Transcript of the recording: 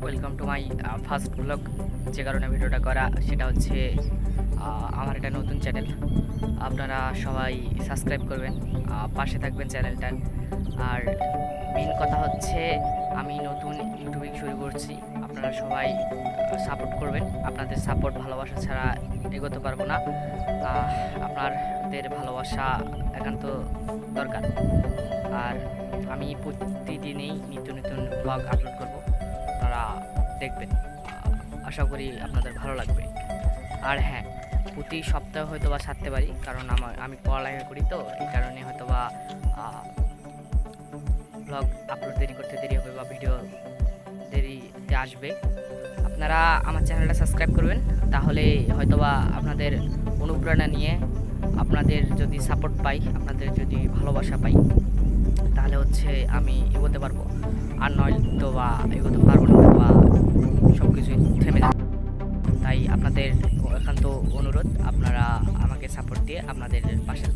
Welcome to my first blog. যে কারণে ভিডিওটা করা সেটা হচ্ছে আমার একটা নতুন চ্যানেল। আপনারা সবাই সাবস্ক্রাইব করবেন, পাশে থাকবেন চ্যানেলটার। আর মেন কথা হচ্ছে আমি নতুন ইউটিউবিং শুরু করছি, আপনারা সবাই সাপোর্ট করবেন। আপনাদের সাপোর্ট ভালোবাসা ছাড়া এগোতে পারবো না। আপনাদের ভালোবাসা একান্ত দরকার। আর আমি প্রতিদিনই নিত্য নতুন ব্লগ আপলোড করব, আপনারা দেখবেন। আশা করি আপনাদের ভালো লাগবে। আর হ্যাঁ, প্রতি সপ্তাহে হয়তো বা ছাড়তে পারি, কারণ আমি পড়ালেখা করি, তো এই কারণে হয়তো বা ব্লগ আপলোড দেরি করতে দেরি হবে বা ভিডিও দেরিতে আসবে। আপনারা আমার চ্যানেলটা সাবস্ক্রাইব করবেন, তাহলে হয়তোবা আপনাদের অনুপ্রেরণা নিয়ে, আপনাদের যদি সাপোর্ট পাই, আপনাদের যদি ভালোবাসা পাই, তাহলে হচ্ছে আমি এগোতে পারবো। আর নয়তো বা এগোতে পারবো না, বা সব কিছুই থেমে যাবে। তাই আপনাদের একান্ত অনুরোধ, আপনারা আমাকে সাপোর্ট দিয়ে আপনাদের পাশে